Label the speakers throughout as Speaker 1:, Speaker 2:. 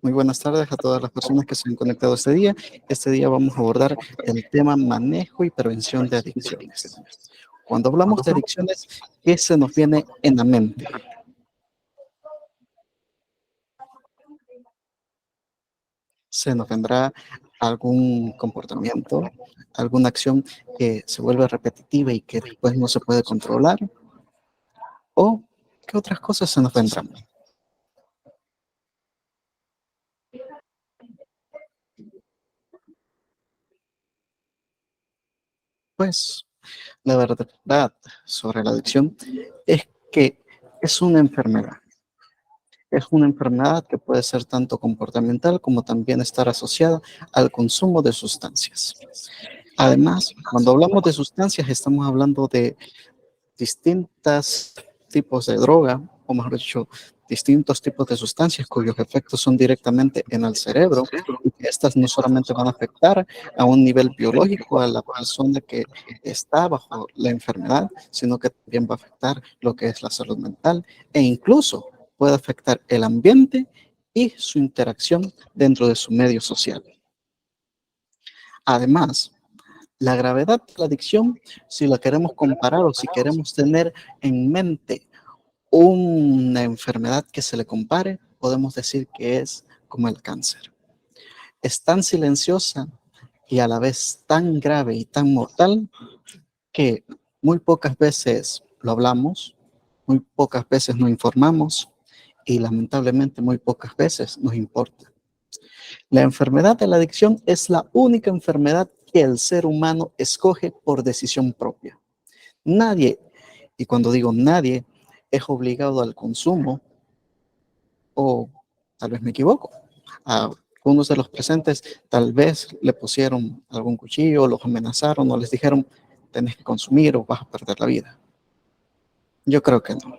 Speaker 1: Muy buenas tardes a todas las personas que se han conectado este día. Este día vamos a abordar el tema manejo y prevención de adicciones. Cuando hablamos de adicciones, ¿qué se nos viene en la mente? Se nos vendrá algún comportamiento, alguna acción que se vuelve repetitiva y que después no se puede controlar, o qué otras cosas se nos vendrán. Pues la verdad sobre la adicción es que es una enfermedad. Es una enfermedad que puede ser tanto comportamental como también estar asociada al consumo de sustancias. Además, cuando hablamos de sustancias, estamos hablando de distintos tipos de droga, o mejor dicho, distintos tipos de sustancias cuyos efectos son directamente en el cerebro. Y que estas no solamente van a afectar a un nivel biológico a la persona que está bajo la enfermedad, sino que también va a afectar lo que es la salud mental e incluso puede afectar el ambiente y su interacción dentro de su medio social. Además, la gravedad de la adicción, si la queremos comparar o si queremos tener en mente una enfermedad que se le compare, podemos decir que es como el cáncer. Es tan silenciosa y a la vez tan grave y tan mortal que muy pocas veces lo hablamos, muy pocas veces nos informamos y lamentablemente muy pocas veces nos importa. La enfermedad de la adicción es la única enfermedad que el ser humano escoge por decisión propia. Nadie, y cuando digo nadie, es obligado al consumo o tal vez me equivoco. A algunos de los presentes tal vez le pusieron algún cuchillo, los amenazaron o les dijeron tenés que consumir o vas a perder la vida. Yo creo que no.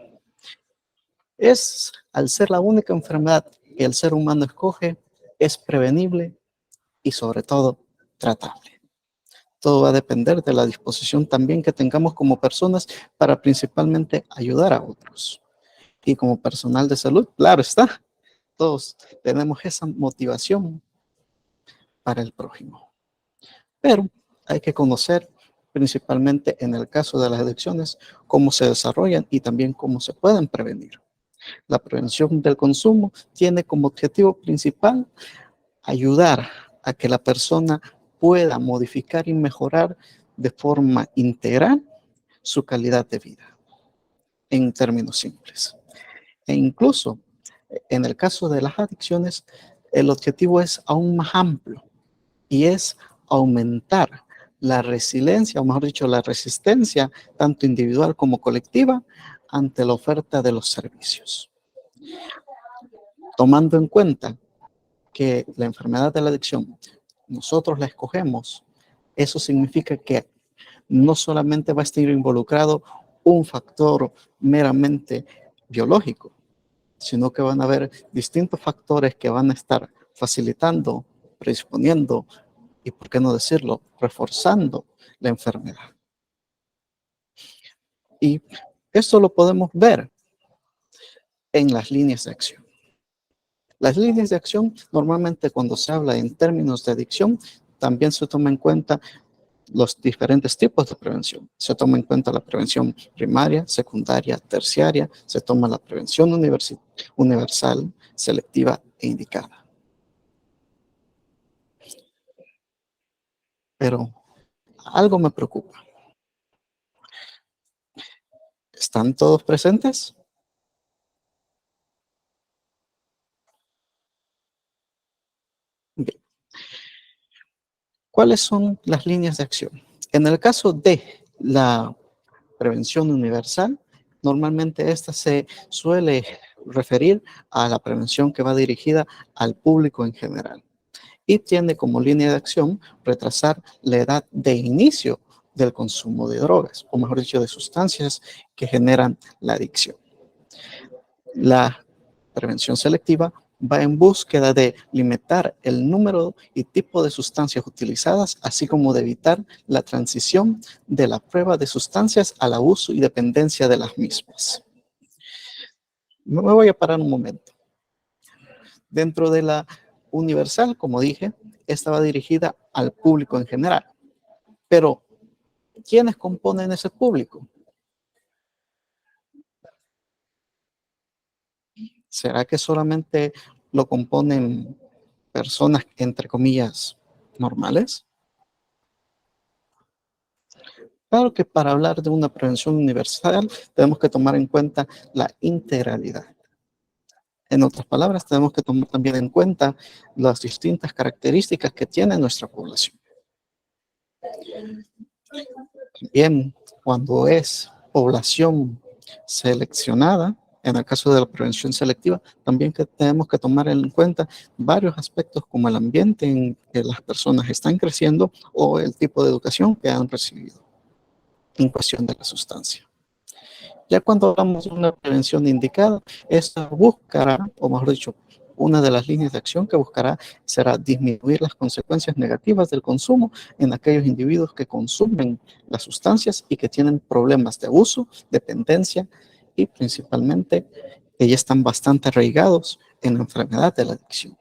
Speaker 1: Es al ser la única enfermedad que el ser humano escoge, es prevenible y sobre todo tratable. Todo va a depender de la disposición también que tengamos como personas para principalmente ayudar a otros. Y como personal de salud, claro está, todos tenemos esa motivación para el prójimo. Pero hay que conocer principalmente en el caso de las adicciones cómo se desarrollan y también cómo se pueden prevenir. La prevención del consumo tiene como objetivo principal ayudar a que la persona pueda modificar y mejorar de forma integral su calidad de vida, en términos simples. E incluso en el caso de las adicciones, el objetivo es aún más amplio y es aumentar la resiliencia, o mejor dicho, la resistencia, tanto individual como colectiva, ante la oferta de los servicios. Tomando en cuenta que la enfermedad de la adicción nosotros la escogemos, eso significa que no solamente va a estar involucrado un factor meramente biológico, sino que van a haber distintos factores que van a estar facilitando, predisponiendo y, por qué no decirlo, reforzando la enfermedad. Y esto lo podemos ver en las líneas de acción. Las líneas de acción, normalmente cuando se habla en términos de adicción, también se toma en cuenta los diferentes tipos de prevención. Se toma en cuenta la prevención primaria, secundaria, terciaria, se toma la prevención universal, selectiva e indicada. Pero algo me preocupa. ¿Están todos presentes? Bien. ¿Cuáles son las líneas de acción? En el caso de la prevención universal, normalmente esta se suele referir a la prevención que va dirigida al público en general y tiene como línea de acción retrasar la edad de inicio del consumo de drogas, o mejor dicho, de sustancias que generan la adicción. La prevención selectiva va en búsqueda de limitar el número y tipo de sustancias utilizadas, así como de evitar la transición de la prueba de sustancias al abuso y dependencia de las mismas. Me voy a parar un momento. Dentro de la universal, como dije, estaba dirigida al público en general. Pero, ¿quiénes componen ese público? ¿Será que solamente lo componen personas, entre comillas, normales? Claro que para hablar de una prevención universal tenemos que tomar en cuenta la integralidad. En otras palabras, tenemos que tomar también en cuenta las distintas características que tiene nuestra población. Bien, cuando es población seleccionada, en el caso de la prevención selectiva, también que tenemos que tomar en cuenta varios aspectos como el ambiente en que las personas están creciendo o el tipo de educación que han recibido en cuestión de la sustancia. Ya cuando hablamos de una prevención indicada, esta buscará, o mejor dicho, una de las líneas de acción que buscará será disminuir las consecuencias negativas del consumo en aquellos individuos que consumen las sustancias y que tienen problemas de uso, dependencia y principalmente que ya están bastante arraigados en la enfermedad de la adicción.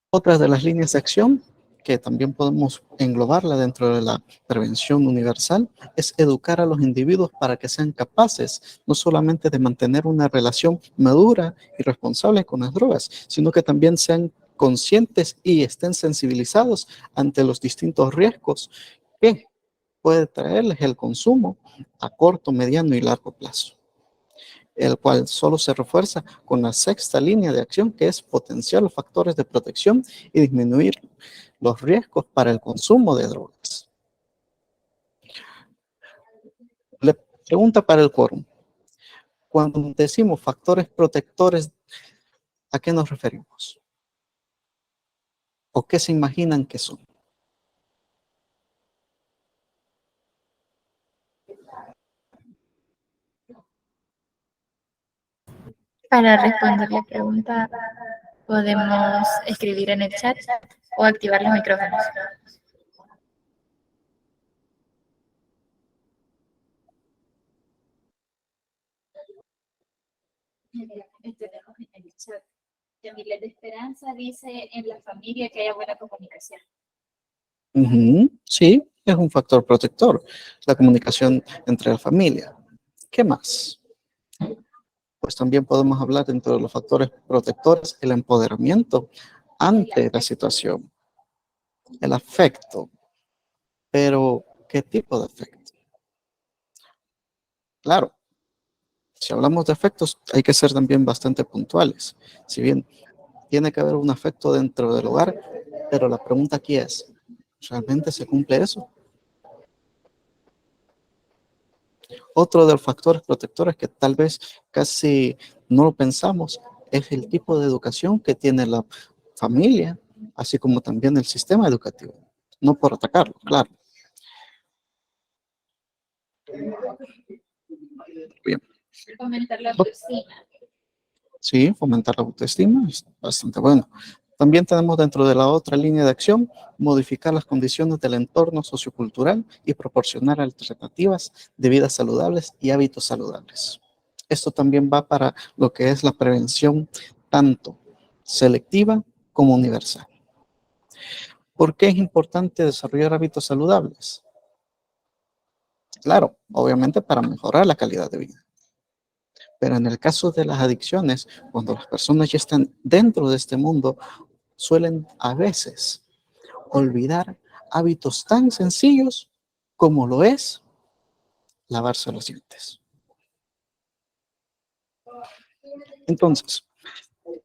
Speaker 1: Otra de las líneas de acción que también podemos englobarla dentro de la prevención universal, es educar a los individuos para que sean capaces no solamente de mantener una relación madura y responsable con las drogas, sino que también sean conscientes y estén sensibilizados ante los distintos riesgos que puede traerles el consumo a corto, mediano y largo plazo, el cual solo se refuerza con la sexta línea de acción, que es potenciar los factores de protección y disminuir los riesgos para el consumo de drogas. Le pregunta para el quórum. Cuando decimos factores protectores, ¿a qué nos referimos? ¿O qué se imaginan que son?
Speaker 2: Para responder la pregunta, podemos escribir en el chat o activar los micrófonos. Tenemos en el chat. Miles de Esperanza dice en la familia que haya buena comunicación.
Speaker 1: Sí, es un factor protector, la comunicación entre la familia. ¿Qué más? Pues también podemos hablar dentro de los factores protectores, el empoderamiento ante la situación, el afecto. Pero, ¿qué tipo de afecto? Claro, si hablamos de afectos, hay que ser también bastante puntuales. Si bien tiene que haber un afecto dentro del hogar, pero la pregunta aquí es, ¿realmente se cumple eso? Otro de los factores protectores que tal vez casi no lo pensamos es el tipo de educación que tiene la familia, así como también el sistema educativo. No por atacarlo, claro. Bien.
Speaker 2: Fomentar la autoestima.
Speaker 1: Sí, fomentar la autoestima es bastante bueno. También tenemos dentro de la otra línea de acción, modificar las condiciones del entorno sociocultural y proporcionar alternativas de vidas saludables y hábitos saludables. Esto también va para lo que es la prevención tanto selectiva como universal. ¿Por qué es importante desarrollar hábitos saludables? Claro, obviamente para mejorar la calidad de vida. Pero en el caso de las adicciones, cuando las personas ya están dentro de este mundo, suelen a veces olvidar hábitos tan sencillos como lo es lavarse los dientes. Entonces,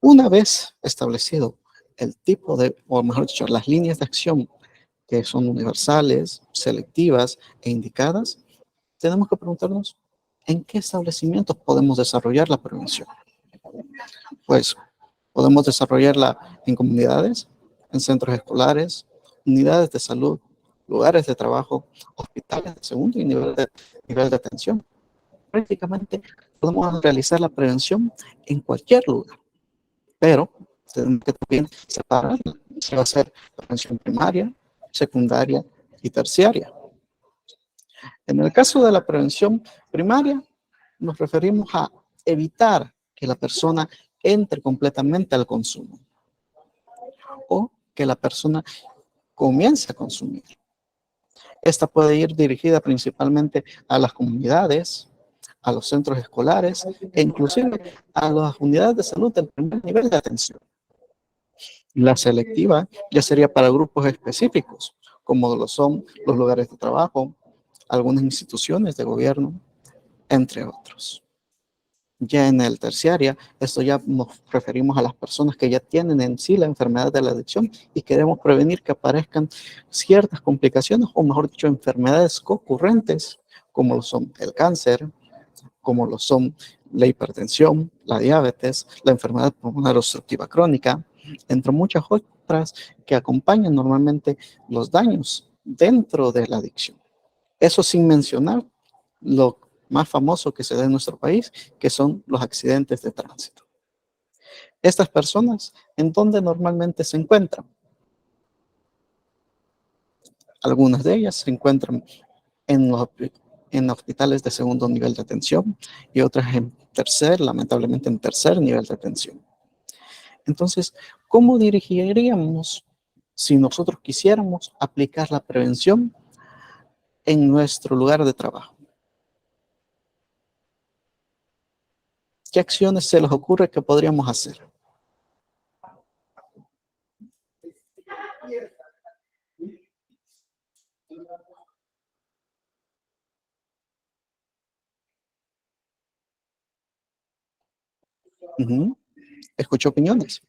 Speaker 1: una vez establecido el tipo de, o mejor dicho, las líneas de acción que son universales, selectivas e indicadas, tenemos que preguntarnos en qué establecimientos podemos desarrollar la prevención. Pues podemos desarrollarla en comunidades, en centros escolares, unidades de salud, lugares de trabajo, hospitales de segundo y nivel de atención. Prácticamente podemos realizar la prevención en cualquier lugar, pero tenemos que también separarla. Se va a hacer prevención primaria, secundaria y terciaria. En el caso de la prevención primaria, nos referimos a evitar que la persona entre completamente al consumo o que la persona comience a consumir. Esta puede ir dirigida principalmente a las comunidades, a los centros escolares e inclusive a las unidades de salud del primer nivel de atención. La selectiva ya sería para grupos específicos, como lo son los lugares de trabajo, algunas instituciones de gobierno, entre otros. Ya en el terciaria, esto ya nos referimos a las personas que ya tienen en sí la enfermedad de la adicción y queremos prevenir que aparezcan ciertas complicaciones, o mejor dicho, enfermedades concurrentes, como lo son el cáncer, como lo son la hipertensión, la diabetes, la enfermedad pulmonar obstructiva crónica, entre muchas otras que acompañan normalmente los daños dentro de la adicción. Eso sin mencionar lo más famoso que se da en nuestro país, que son los accidentes de tránsito. Estas personas, ¿en dónde normalmente se encuentran? Algunas de ellas se encuentran en los en hospitales de segundo nivel de atención y otras en tercer, lamentablemente en tercer nivel de atención. Entonces, ¿cómo dirigiríamos si nosotros quisiéramos aplicar la prevención en nuestro lugar de trabajo? ¿Qué acciones se les ocurre que podríamos hacer? Uh-huh. Escucho opiniones.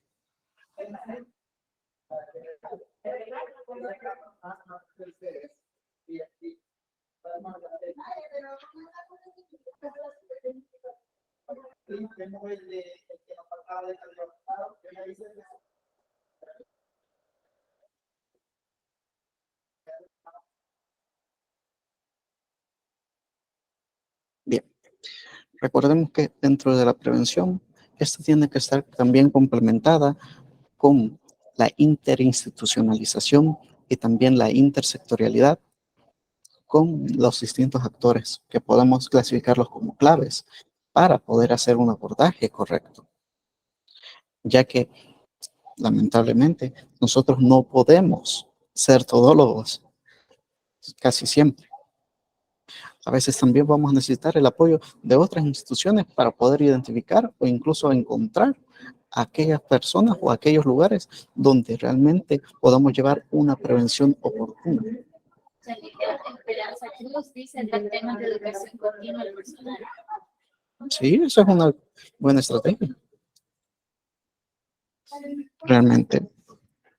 Speaker 1: Bien, recordemos que dentro de la prevención, esta tiene que estar también complementada con la interinstitucionalización y también la intersectorialidad con los distintos actores que podemos clasificarlos como claves para poder hacer un abordaje correcto, ya que lamentablemente nosotros no podemos ser todólogos casi siempre. A veces también vamos a necesitar el apoyo de otras instituciones para poder identificar o incluso encontrar aquellas personas o aquellos lugares donde realmente podamos llevar una prevención oportuna.
Speaker 2: Esperanza Cruz dice dar temas de educación continua al personal.
Speaker 1: Sí, eso es una buena estrategia. Realmente,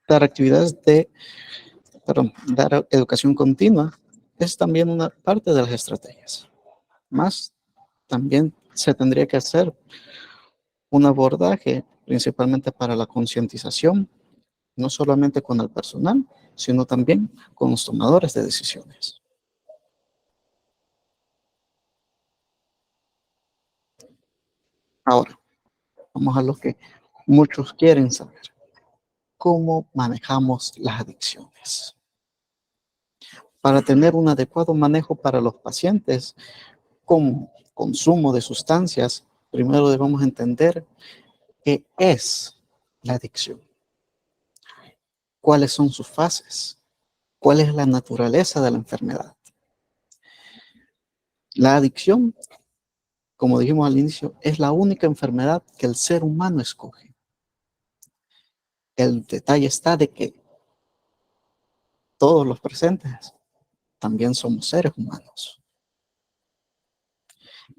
Speaker 1: dar actividades de, perdón, dar educación continua es también una parte de las estrategias. Más también se tendría que hacer un abordaje principalmente para la concientización, no solamente con el personal, sino también con los tomadores de decisiones. Ahora, vamos a lo que muchos quieren saber. ¿Cómo manejamos las adicciones? Para tener un adecuado manejo para los pacientes con consumo de sustancias, primero debemos entender qué es la adicción, cuáles son sus fases, cuál es la naturaleza de la enfermedad. La adicción, como dijimos al inicio, es la única enfermedad que el ser humano escoge. El detalle está de que todos los presentes también somos seres humanos.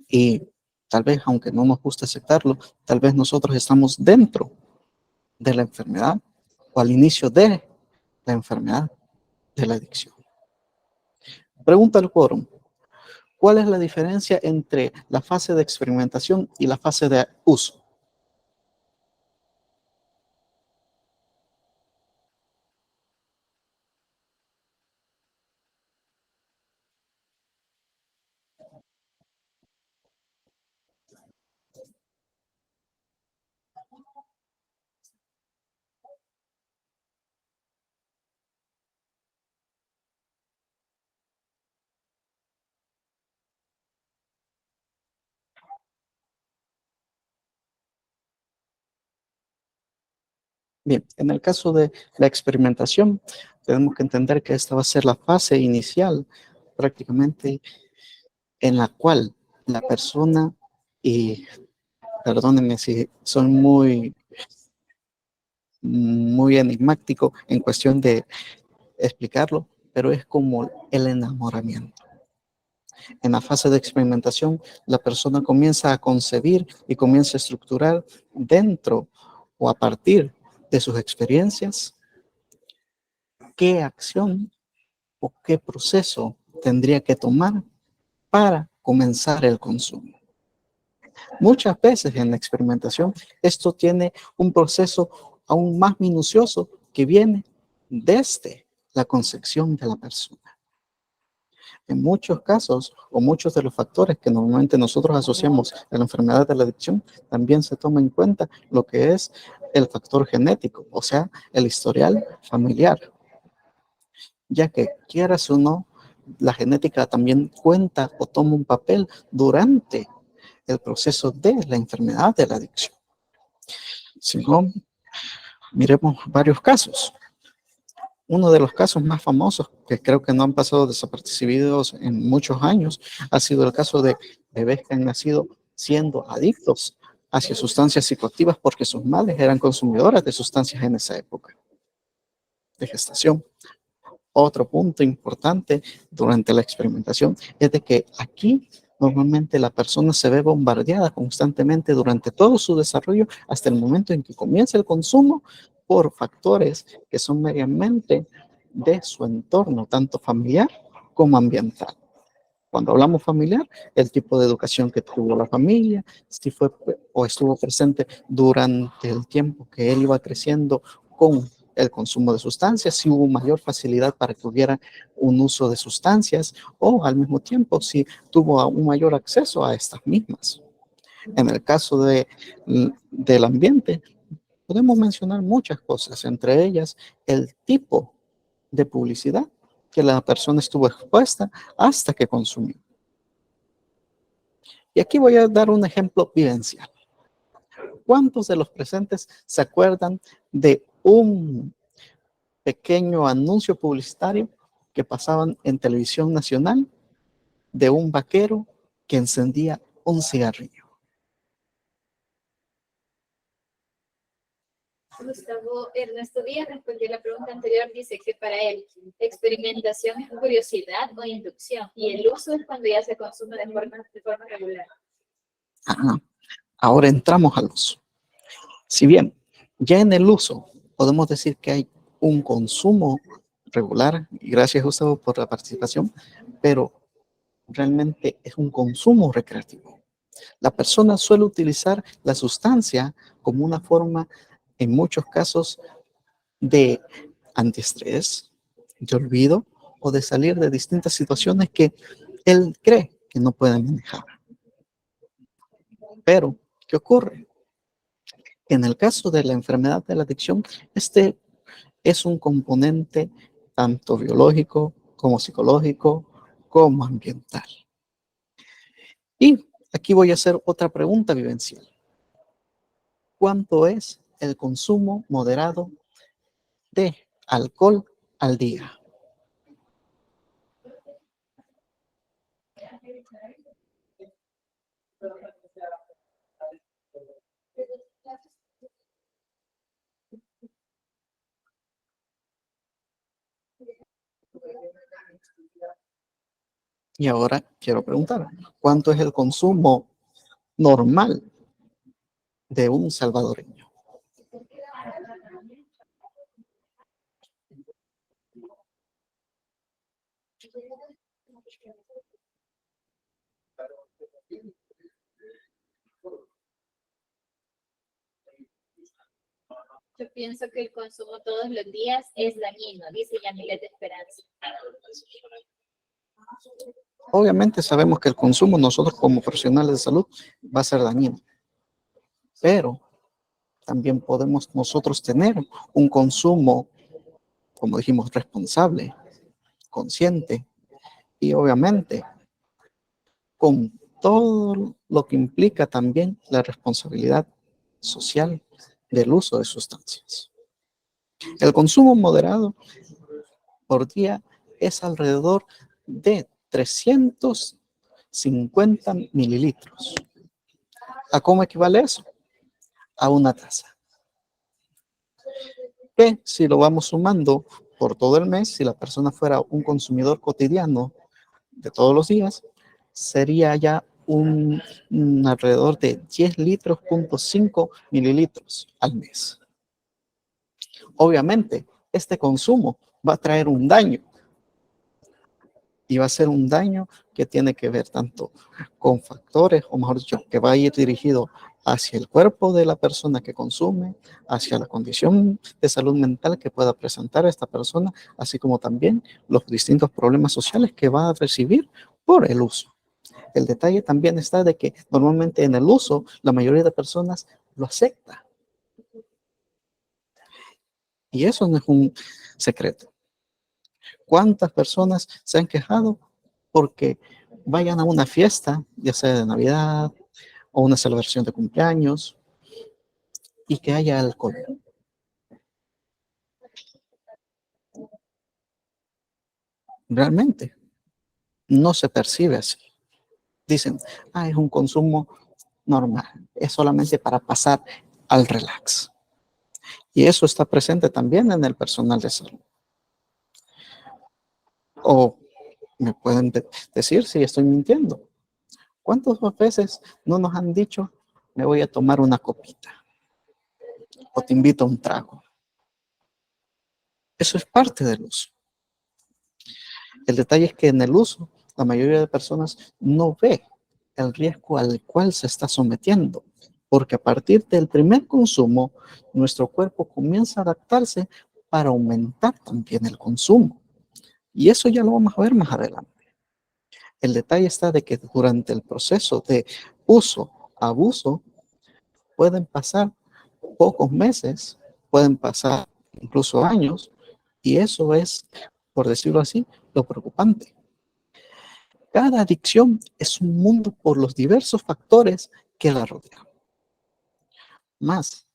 Speaker 1: Y tal vez, aunque no nos guste aceptarlo, tal vez nosotros estamos dentro de la enfermedad o al inicio de la enfermedad de la adicción. Pregunta al quórum. ¿Cuál es la diferencia entre la fase de experimentación y la fase de uso? Bien, en el caso de la experimentación, tenemos que entender que esta va a ser la fase inicial prácticamente en la cual la persona, y perdónenme si soy muy enigmático en cuestión de explicarlo, pero es como el enamoramiento. En la fase de experimentación, la persona comienza a concebir y comienza a estructurar dentro o a partir de sus experiencias qué acción o qué proceso tendría que tomar para comenzar el consumo. Muchas veces en la experimentación esto tiene un proceso aún más minucioso que viene desde la concepción de la persona. En muchos casos, o muchos de los factores que normalmente nosotros asociamos a la enfermedad de la adicción, también se toma en cuenta lo que es el factor genético, o sea, el historial familiar, ya que quieras o no, la genética también cuenta o toma un papel durante el proceso de la enfermedad de la adicción. Si no, miremos varios casos. Uno de los casos más famosos, que creo que no han pasado desapercibidos en muchos años, ha sido el caso de bebés que han nacido siendo adictos hacia sustancias psicoactivas porque sus madres eran consumidoras de sustancias en esa época de gestación. Otro punto importante durante la experimentación es de que aquí normalmente la persona se ve bombardeada constantemente durante todo su desarrollo hasta el momento en que comienza el consumo por factores que son meramente de su entorno, tanto familiar como ambiental. Cuando hablamos familiar, el tipo de educación que tuvo la familia, si fue o estuvo presente durante el tiempo que él iba creciendo con el consumo de sustancias, si hubo mayor facilidad para que hubiera un uso de sustancias o al mismo tiempo si tuvo un mayor acceso a estas mismas. En el caso del ambiente, podemos mencionar muchas cosas, entre ellas el tipo de publicidad que la persona estuvo expuesta hasta que consumió. Y aquí voy a dar un ejemplo vivencial. ¿Cuántos de los presentes se acuerdan de un pequeño anuncio publicitario que pasaban en televisión nacional de un vaquero que encendía un cigarrillo?
Speaker 2: Gustavo Ernesto Díaz respondió la pregunta anterior, dice que para él experimentación es curiosidad o inducción y el uso es cuando ya se consume de forma regular.
Speaker 1: Ajá. Ahora entramos al uso. Si bien ya en el uso podemos decir que hay un consumo regular, y gracias Gustavo por la participación, pero realmente es un consumo recreativo. La persona suele utilizar la sustancia como una forma, en muchos casos, de antiestrés, de olvido o de salir de distintas situaciones que él cree que no puede manejar. Pero, ¿qué ocurre? En el caso de la enfermedad de la adicción, este es un componente tanto biológico como psicológico como ambiental. Y aquí voy a hacer otra pregunta vivencial. ¿Cuánto es el consumo moderado de alcohol al día? Y ahora quiero preguntar, ¿cuánto es el consumo normal de un salvadoreño?
Speaker 2: Yo pienso que el consumo todos los días es dañino, dice Yamilet Esperanza.
Speaker 1: Obviamente sabemos que el consumo nosotros como profesionales de salud va a ser dañino, pero también podemos nosotros tener un consumo, como dijimos, responsable, consciente y obviamente con todo lo que implica también la responsabilidad social del uso de sustancias. El consumo moderado por día es alrededor de 350 mililitros. ¿A cómo equivale eso? A una taza. Que si lo vamos sumando por todo el mes, si la persona fuera un consumidor cotidiano de todos los días, sería ya alrededor de 10 litros, 5 mililitros al mes. Obviamente, este consumo va a traer un daño, y va a ser un daño que tiene que ver tanto con factores, o mejor dicho, que va a ir dirigido hacia el cuerpo de la persona que consume, hacia la condición de salud mental que pueda presentar esta persona, así como también los distintos problemas sociales que va a recibir por el uso. El detalle también está de que normalmente en el uso la mayoría de personas lo acepta. Y eso no es un secreto. ¿Cuántas personas se han quejado porque vayan a una fiesta, ya sea de Navidad o una celebración de cumpleaños, y que haya alcohol? Realmente no se percibe así. Dicen, es un consumo normal, es solamente para pasar al relax. Y eso está presente también en el personal de salud. O me pueden decir si estoy mintiendo. ¿Cuántas veces no nos han dicho, me voy a tomar una copita o te invito a un trago? Eso es parte del uso. El detalle es que en el uso, la mayoría de personas no ve el riesgo al cual se está sometiendo, porque a partir del primer consumo, nuestro cuerpo comienza a adaptarse para aumentar también el consumo. Y eso ya lo vamos a ver más adelante. El detalle está de que durante el proceso de uso, abuso, pueden pasar pocos meses, pueden pasar incluso años, y eso es, por decirlo así, lo preocupante. Cada adicción es un mundo por los diversos factores que la rodean. Más,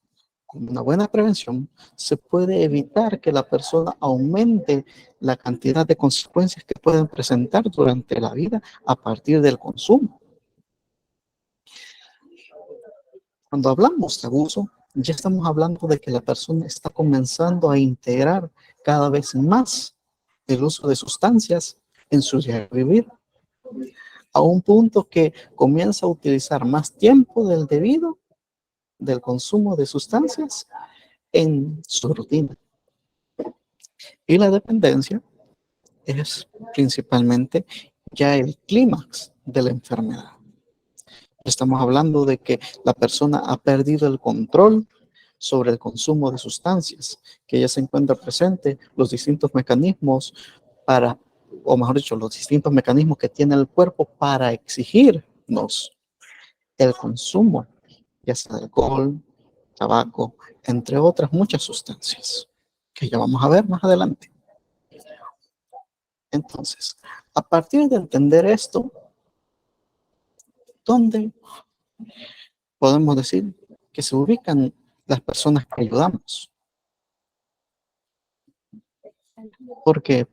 Speaker 1: con una buena prevención, se puede evitar que la persona aumente la cantidad de consecuencias que pueden presentar durante la vida a partir del consumo. Cuando hablamos de abuso, ya estamos hablando de que la persona está comenzando a integrar cada vez más el uso de sustancias en su diario vivir, a un punto que comienza a utilizar más tiempo del debido del consumo de sustancias en su rutina. Y la dependencia es principalmente ya el clímax de la enfermedad. Estamos hablando de que la persona ha perdido el control sobre el consumo de sustancias, que ya se encuentra presente los distintos mecanismos para, o mejor dicho, los distintos mecanismos que tiene el cuerpo para exigirnos el consumo, ya sea de alcohol, tabaco, entre otras muchas sustancias, que ya vamos a ver más adelante. Entonces, a partir de entender esto, ¿dónde podemos decir que se ubican las personas que ayudamos? Porque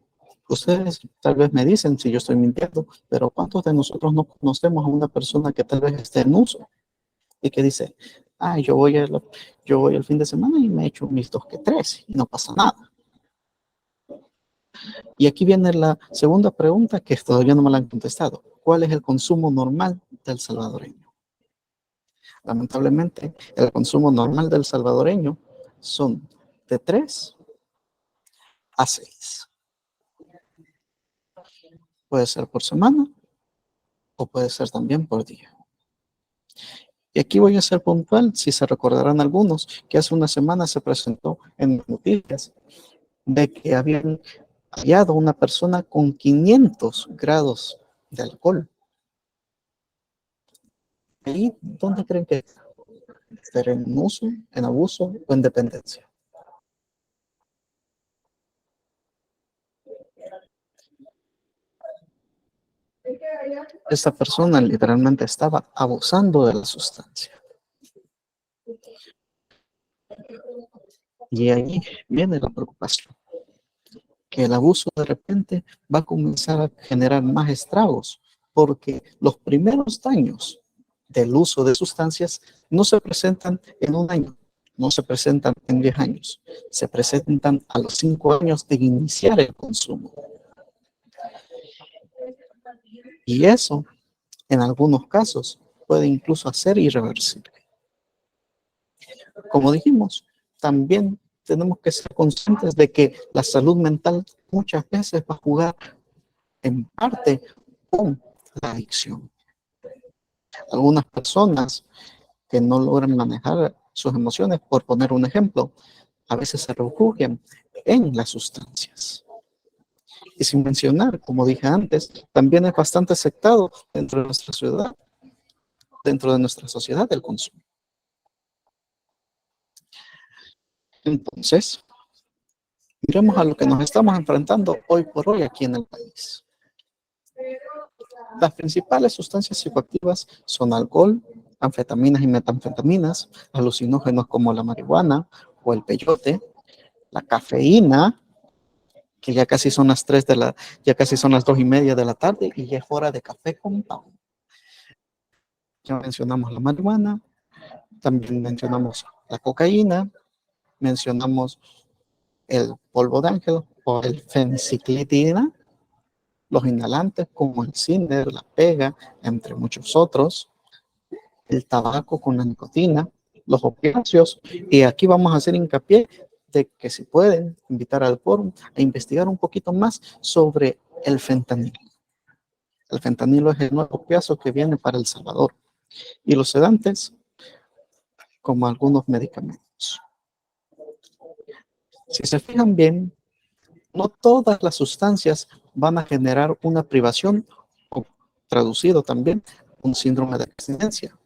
Speaker 1: ustedes tal vez me dicen si yo estoy mintiendo, pero ¿cuántos de nosotros no conocemos a una persona que tal vez esté en uso y que dice, yo voy el fin de semana y me echo mis 2 que 3 y no pasa nada? Y aquí viene la segunda pregunta que todavía no me la han contestado. ¿Cuál es el consumo normal del salvadoreño? Lamentablemente, el consumo normal del salvadoreño son de 3 a 6. Puede ser por semana o puede ser también por día. Y aquí voy a ser puntual, si se recordarán algunos, que hace una semana se presentó en noticias de que habían hallado una persona con 500 grados de alcohol. ¿Y dónde creen que estar en uso, en abuso o en dependencia? Esta persona literalmente estaba abusando de la sustancia. Y ahí viene la preocupación, que el abuso de repente va a comenzar a generar más estragos, porque los primeros daños del uso de sustancias no se presentan en un año, no se presentan en 10 años, se presentan a los 5 años de iniciar el consumo. Y eso, en algunos casos, puede incluso ser irreversible. Como dijimos, también tenemos que ser conscientes de que la salud mental muchas veces va a jugar en parte con la adicción. Algunas personas que no logran manejar sus emociones, por poner un ejemplo, a veces se refugian en las sustancias. Y sin mencionar, como dije antes, también es bastante aceptado dentro de nuestra sociedad el consumo. Entonces, miremos a lo que nos estamos enfrentando hoy por hoy aquí en el país. Las principales sustancias psicoactivas son alcohol, anfetaminas y metanfetaminas, alucinógenos como la marihuana o el peyote, la cafeína, que ya casi son las 2:30 de la tarde y ya es hora de café con pan. Ya mencionamos la marihuana, también mencionamos la cocaína, mencionamos el polvo de ángel o el fenciclitina, los inhalantes como el cinder, la pega, entre muchos otros, el tabaco con la nicotina, los opiáceos, y aquí vamos a hacer hincapié de que si pueden invitar al foro a investigar un poquito más sobre el fentanilo. El fentanilo es el nuevo opiáceo que viene para El Salvador, y los sedantes como algunos medicamentos. Si se fijan bien, no todas las sustancias van a generar una privación o, traducido también, un síndrome de abstinencia,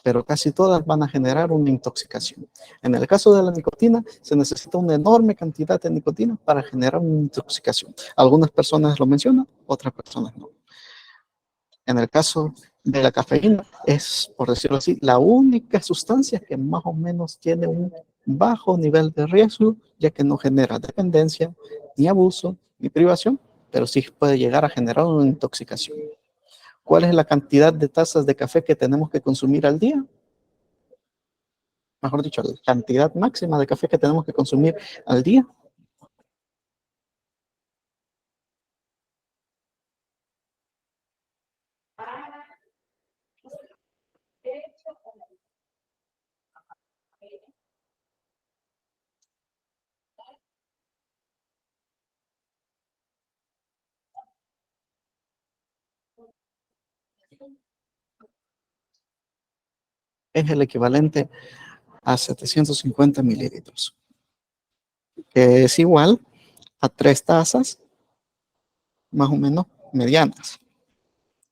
Speaker 1: pero casi todas van a generar una intoxicación. En el caso de la nicotina, se necesita una enorme cantidad de nicotina para generar una intoxicación. Algunas personas lo mencionan, otras personas no. En el caso de la cafeína, es, por decirlo así, la única sustancia que más o menos tiene un bajo nivel de riesgo, ya que no genera dependencia, ni abuso, ni privación, pero sí puede llegar a generar una intoxicación. ¿Cuál es la cantidad de tazas de café que tenemos que consumir al día? Mejor dicho, la cantidad máxima de café que tenemos que consumir al día. Es el equivalente a 750 mililitros, que es igual a 3 tazas más o menos medianas.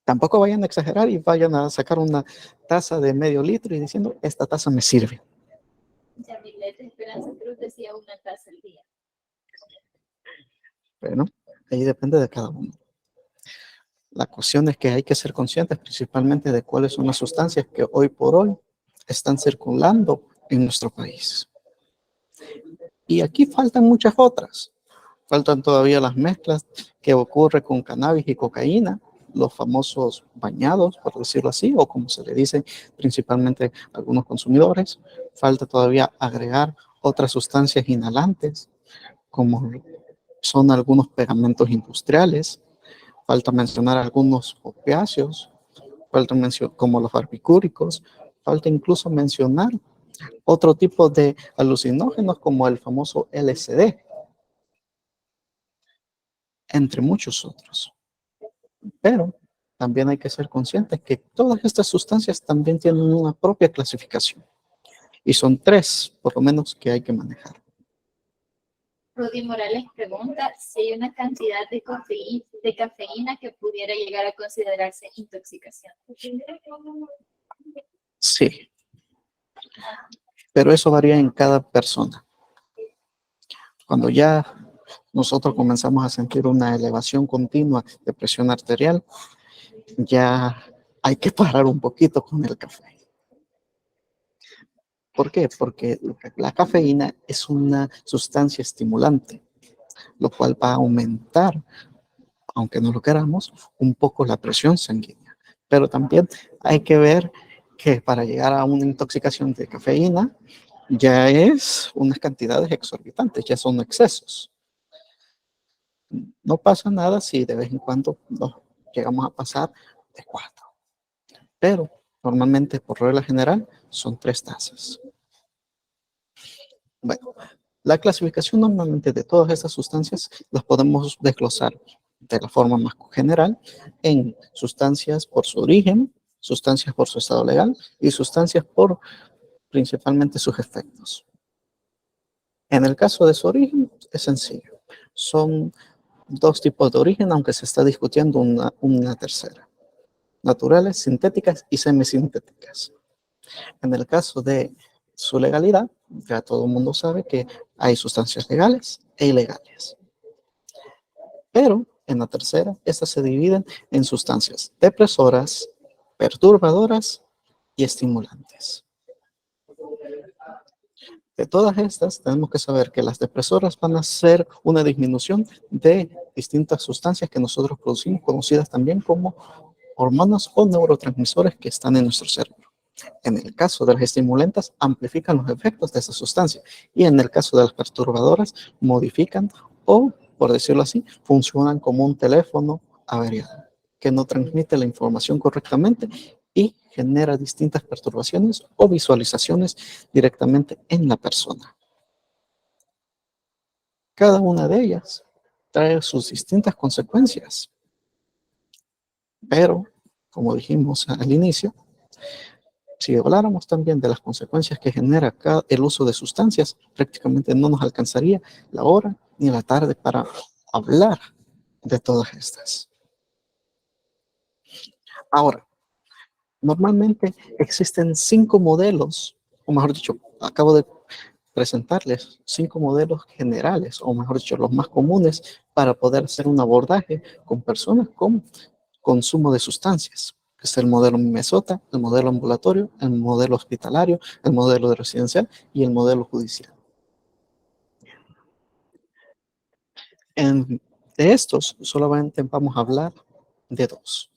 Speaker 1: Tampoco vayan a exagerar y vayan a sacar una taza de medio litro y diciendo, esta taza me sirve.
Speaker 2: Yamilet Esperanza Cruz decía una taza al día.
Speaker 1: Bueno, ahí depende de cada uno. La cuestión es que hay que ser conscientes principalmente de cuáles son las sustancias que hoy por hoy están circulando en nuestro país. Y aquí faltan muchas otras. Faltan todavía las mezclas que ocurre con cannabis y cocaína, los famosos bañados, por decirlo así, o como se le dice principalmente a algunos consumidores. Falta todavía agregar otras sustancias inhalantes, como son algunos pegamentos industriales. Falta mencionar algunos opiáceos, falta mencionar como los barbitúricos. Falta incluso mencionar otro tipo de alucinógenos como el famoso LSD, entre muchos otros. Pero también hay que ser conscientes que todas estas sustancias también tienen una propia clasificación. Y son 3, por lo menos, que hay que manejar.
Speaker 2: Rudy Morales pregunta si hay una cantidad de cafeína que pudiera llegar a considerarse intoxicación.
Speaker 1: Sí, pero eso varía en cada persona. Cuando ya nosotros comenzamos a sentir una elevación continua de presión arterial, ya hay que parar un poquito con el café. ¿Por qué? Porque la cafeína es una sustancia estimulante, lo cual va a aumentar, aunque no lo queramos, un poco la presión sanguínea. Pero también hay que ver que para llegar a una intoxicación de cafeína ya es unas cantidades exorbitantes, ya son excesos. No pasa nada si de vez en cuando nos llegamos a pasar de 4, pero normalmente por regla general son 3 tazas. Bueno, la clasificación normalmente de todas estas sustancias las podemos desglosar de la forma más general en sustancias por su origen, sustancias por su estado legal y sustancias por principalmente sus efectos. En el caso de su origen es sencillo. Son 2 tipos de origen, aunque se está discutiendo una tercera: naturales, sintéticas y semisintéticas. En el caso de su legalidad, ya todo el mundo sabe que hay sustancias legales e ilegales. Pero en la tercera, estas se dividen en sustancias depresoras, perturbadoras y estimulantes. De todas estas, tenemos que saber que las depresoras van a ser una disminución de distintas sustancias que nosotros producimos, conocidas también como hormonas o neurotransmisores que están en nuestro cerebro. En el caso de las estimulantes, amplifican los efectos de esa sustancia. Y en el caso de las perturbadoras, modifican o, por decirlo así, funcionan como un teléfono averiado, que no transmite la información correctamente y genera distintas perturbaciones o visualizaciones directamente en la persona. Cada una de ellas trae sus distintas consecuencias. Pero, como dijimos al inicio, si habláramos también de las consecuencias que genera el uso de sustancias, prácticamente no nos alcanzaría la hora ni la tarde para hablar de todas estas. Ahora, normalmente existen 5 modelos, o mejor dicho, acabo de presentarles 5 modelos generales, o mejor dicho, los más comunes para poder hacer un abordaje con personas con consumo de sustancias. Es el modelo Minnesota, el modelo ambulatorio, el modelo hospitalario, el modelo residencial y el modelo judicial. De estos, solamente vamos a hablar de 2,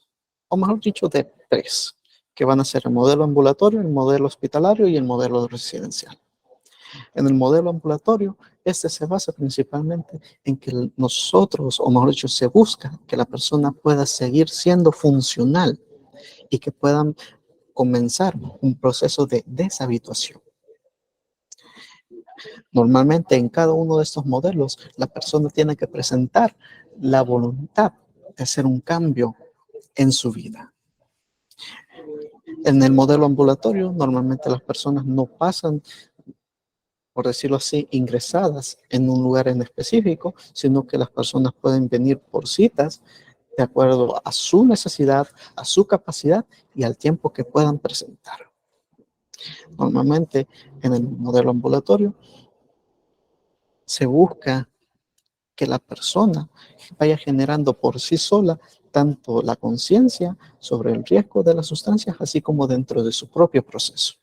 Speaker 1: o mejor dicho, de 3, que van a ser el modelo ambulatorio, el modelo hospitalario y el modelo residencial. En el modelo ambulatorio, este se basa principalmente en que nosotros, o mejor dicho, se busca que la persona pueda seguir siendo funcional y que puedan comenzar un proceso de deshabituación. Normalmente en cada uno de estos modelos, la persona tiene que presentar la voluntad de hacer un cambio en su vida. En el modelo ambulatorio, normalmente las personas no pasan, por decirlo así, ingresadas en un lugar en específico, sino que las personas pueden venir por citas de acuerdo a su necesidad, a su capacidad y al tiempo que puedan presentar. Normalmente en el modelo ambulatorio se busca que la persona vaya generando por sí sola tanto la conciencia sobre el riesgo de las sustancias, así como dentro de su propio proceso.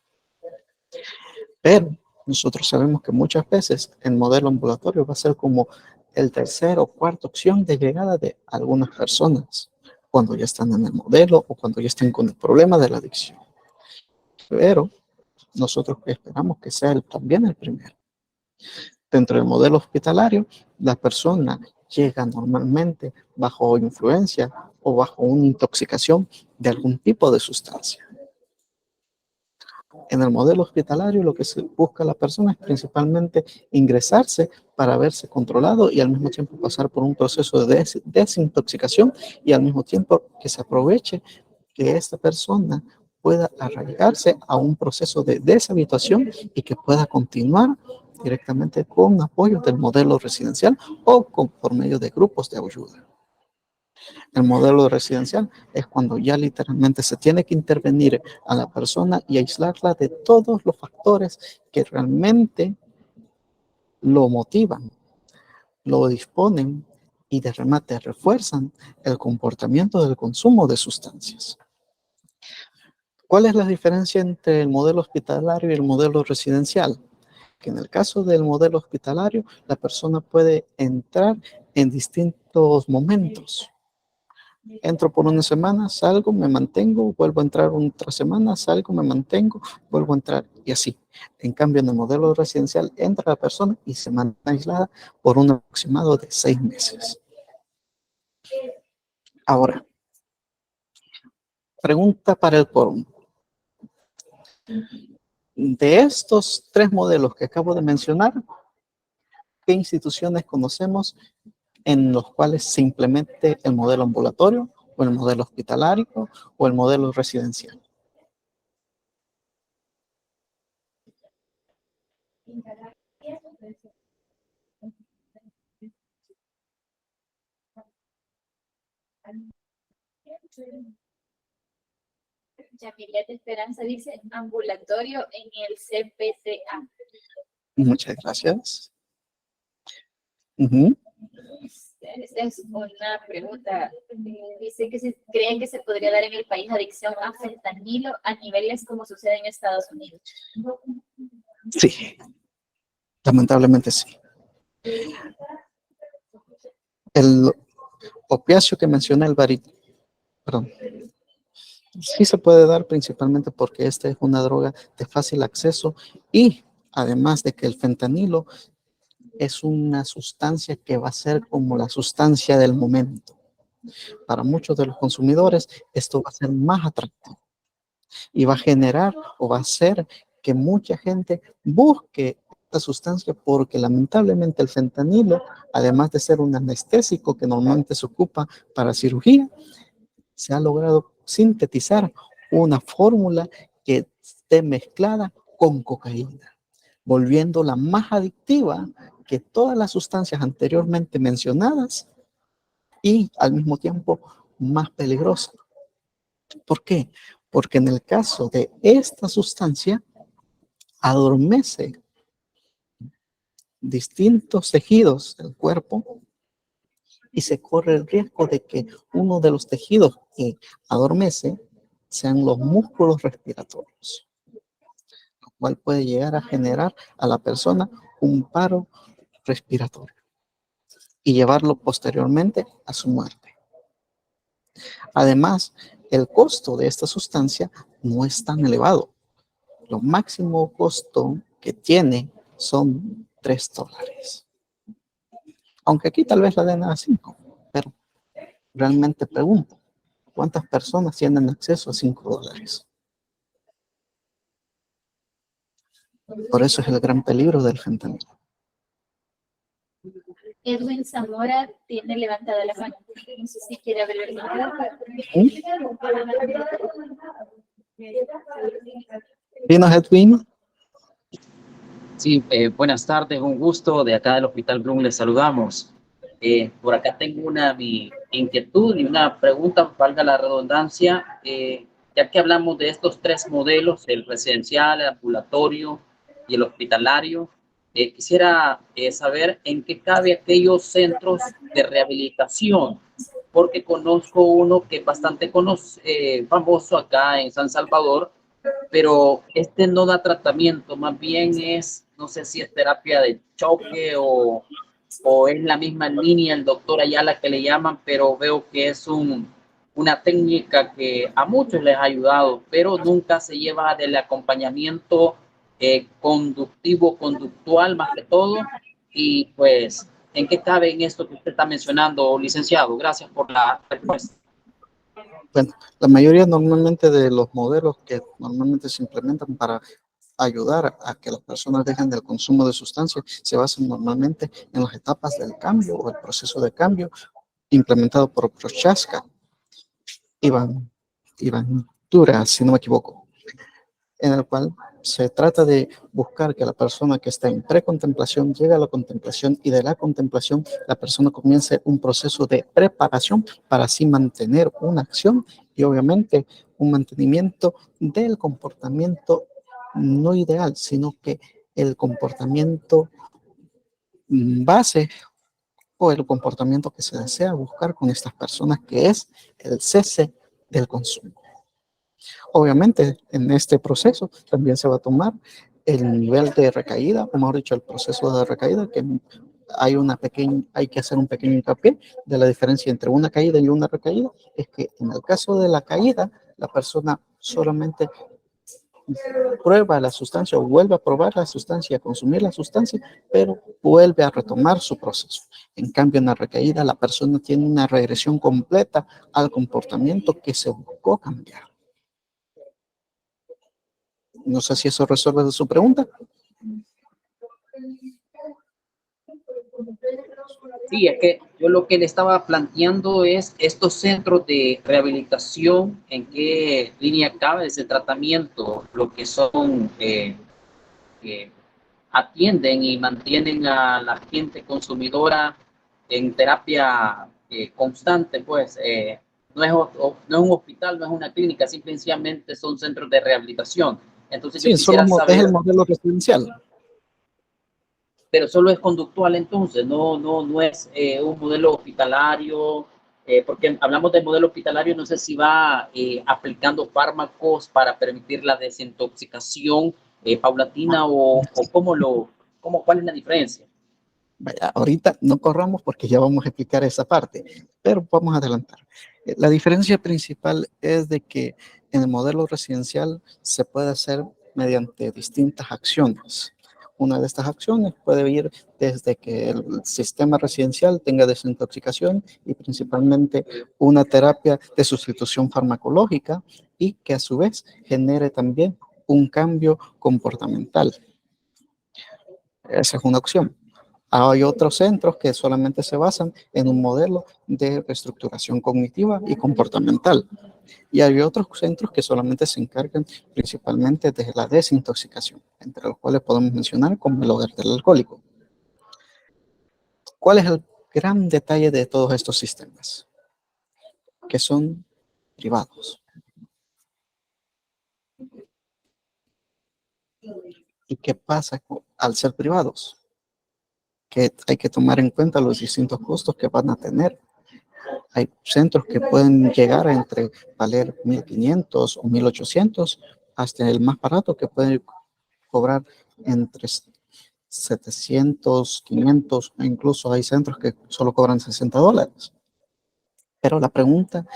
Speaker 1: Pero nosotros sabemos que muchas veces el modelo ambulatorio va a ser como el tercer o cuarta opción de llegada de algunas personas cuando ya están en el modelo o cuando ya están con el problema de la adicción. Pero nosotros esperamos que sea también el primero. Dentro del modelo hospitalario, la persona llega normalmente bajo influencia o bajo una intoxicación de algún tipo de sustancia. En el modelo hospitalario, lo que se busca a la persona es principalmente ingresarse para verse controlado y al mismo tiempo pasar por un proceso de desintoxicación y al mismo tiempo que se aproveche que esta persona pueda arraigarse a un proceso de deshabituación y que pueda continuar directamente con apoyo del modelo residencial o por medio de grupos de ayuda. El modelo residencial es cuando ya literalmente se tiene que intervenir a la persona y aislarla de todos los factores que realmente lo motivan, lo disponen y de remate refuerzan el comportamiento del consumo de sustancias. ¿Cuál es la diferencia entre el modelo hospitalario y el modelo residencial? Que en el caso del modelo hospitalario, la persona puede entrar en distintos momentos. Entro por una semana, salgo, me mantengo, vuelvo a entrar otra semana, salgo, me mantengo, vuelvo a entrar y así. En cambio, en el modelo residencial entra la persona y se mantiene aislada por un aproximado de 6 meses. Ahora, pregunta para el quórum. De estos 3 modelos que acabo de mencionar, ¿qué instituciones conocemos en los cuales se implemente el modelo ambulatorio o el modelo hospitalario o el modelo residencial?
Speaker 2: Yamilet Esperanza dice ambulatorio en el CPTA.
Speaker 1: Muchas gracias. Uh-huh.
Speaker 2: Esta es una pregunta. Dice que si creen que se podría dar en el país adicción a fentanilo a niveles como sucede en Estados Unidos.
Speaker 1: Sí, lamentablemente sí. El opiáceo que mencioné, sí se puede dar principalmente porque esta es una droga de fácil acceso y además de que el fentanilo es una sustancia que va a ser como la sustancia del momento. Para muchos de los consumidores esto va a ser más atractivo y va a generar o va a hacer que mucha gente busque esta sustancia porque lamentablemente el fentanilo, además de ser un anestésico que normalmente se ocupa para cirugía, se ha logrado sintetizar una fórmula que esté mezclada con cocaína, volviéndola más adictiva que todas las sustancias anteriormente mencionadas y al mismo tiempo más peligrosa. ¿Por qué? Porque en el caso de esta sustancia adormece distintos tejidos del cuerpo y se corre el riesgo de que uno de los tejidos que adormece sean los músculos respiratorios, lo cual puede llegar a generar a la persona un paro respiratorio y llevarlo posteriormente a su muerte. Además, el costo de esta sustancia no es tan elevado. Lo máximo costo que tiene son $3. Aunque aquí tal vez la den a 5, pero realmente pregunto, ¿cuántas personas tienen acceso a $5? Por eso es el gran peligro del fentanilo.
Speaker 2: Edwin Zamora tiene levantada la mano. No sé si quiere hablar.
Speaker 1: ¿Vino Edwin?
Speaker 3: Sí, buenas tardes, un gusto. De acá del Hospital Bloom les saludamos. Por acá tengo mi inquietud y una pregunta, valga la redundancia, ya que hablamos de estos 3 modelos, el residencial, el ambulatorio y el hospitalario, quisiera saber en qué cabe aquellos centros de rehabilitación, porque conozco uno que es bastante famoso acá en San Salvador, pero este no da tratamiento, más bien es, no sé si es terapia de choque o es la misma línea, el doctor Ayala que le llaman, pero veo que es una técnica que a muchos les ha ayudado, pero nunca se lleva del acompañamiento conductivo, conductual más que todo, y pues, ¿en qué cabe en esto que usted está mencionando, licenciado? Gracias por la respuesta.
Speaker 1: Bueno, la mayoría normalmente de los modelos que normalmente se implementan para ayudar a que las personas dejen del consumo de sustancias se basan normalmente en las etapas del cambio o el proceso de cambio implementado por Prochaska, Iván Tura, si no me equivoco, en el cual se trata de buscar que la persona que está en precontemplación llegue a la contemplación y de la contemplación la persona comience un proceso de preparación para así mantener una acción y obviamente un mantenimiento del comportamiento no ideal, sino que el comportamiento base o el comportamiento que se desea buscar con estas personas, que es el cese del consumo. Obviamente, en este proceso también se va a tomar el nivel de recaída, o mejor dicho, el proceso de recaída, que hay que hacer un pequeño hincapié de la diferencia entre una caída y una recaída, es que en el caso de la caída, la persona solamente prueba la sustancia o vuelve a probar la sustancia, a consumir la sustancia, pero vuelve a retomar su proceso. En cambio, en la recaída, la persona tiene una regresión completa al comportamiento que se buscó cambiar. No sé si eso resuelve su pregunta.
Speaker 3: Sí, es que yo lo que le estaba planteando es estos centros de rehabilitación, en qué línea cabe ese tratamiento, lo que son, atienden y mantienen a la gente consumidora en terapia constante, pues no es un hospital, no es una clínica, simplemente son centros de rehabilitación. Entonces yo
Speaker 1: Sí,
Speaker 3: quisiera
Speaker 1: es el
Speaker 3: saber,
Speaker 1: modelo residencial.
Speaker 3: pero solo es conductual entonces, no es un modelo hospitalario, porque hablamos de modelo hospitalario, no sé si va aplicando fármacos para permitir la desintoxicación paulatina cuál es la diferencia.
Speaker 1: Vaya, ahorita no corramos porque ya vamos a explicar esa parte, pero vamos a adelantar. La diferencia principal es de que en el modelo residencial se puede hacer mediante distintas acciones. Una de estas acciones puede ir desde que el sistema residencial tenga desintoxicación y principalmente una terapia de sustitución farmacológica y que a su vez genere también un cambio comportamental. Esa es una opción. Hay otros centros que solamente se basan en un modelo de reestructuración cognitiva y comportamental. Y hay otros centros que solamente se encargan principalmente de la desintoxicación, entre los cuales podemos mencionar como el hogar del alcohólico. ¿Cuál es el gran detalle de todos estos sistemas? Que son privados. ¿Y qué pasa al ser privados? Que hay que tomar en cuenta los distintos costos que van a tener. Hay centros que pueden llegar a entre valer 1.500 o 1.800, hasta el más barato que puede cobrar entre 700, 500, e incluso hay centros que solo cobran $60. Pero la pregunta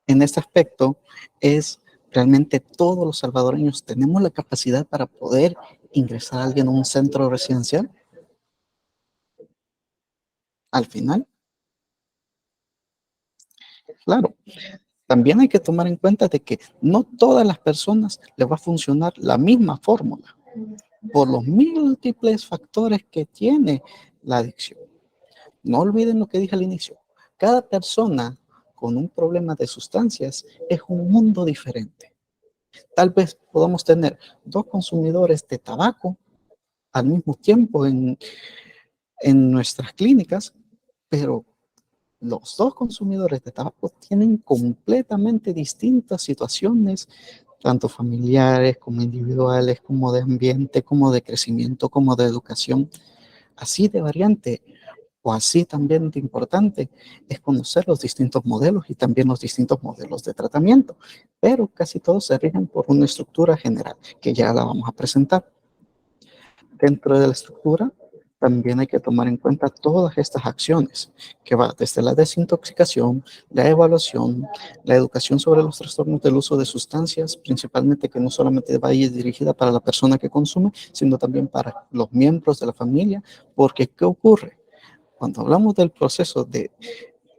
Speaker 1: en este aspecto es, ¿realmente todos los salvadoreños tenemos la capacidad para poder ingresar a alguien a un centro residencial? Al final, claro. También hay que tomar en cuenta de que no todas las personas les va a funcionar la misma fórmula por los múltiples factores que tiene la adicción. No olviden lo que dije al inicio. Cada persona con un problema de sustancias es un mundo diferente. Tal vez podamos tener dos consumidores de tabaco al mismo tiempo en nuestras clínicas, pero los dos consumidores de tabaco tienen completamente distintas situaciones, tanto familiares como individuales, como de ambiente, como de crecimiento, como de educación. Así de variante o así también de importante es conocer los distintos modelos y también los distintos modelos de tratamiento, pero casi todos se rigen por una estructura general que ya la vamos a presentar. Dentro de la estructura también hay que tomar en cuenta todas estas acciones, que va desde la desintoxicación, la evaluación, la educación sobre los trastornos del uso de sustancias, principalmente que no solamente va a ir dirigida para la persona que consume, sino también para los miembros de la familia, porque ¿qué ocurre? Cuando hablamos del proceso de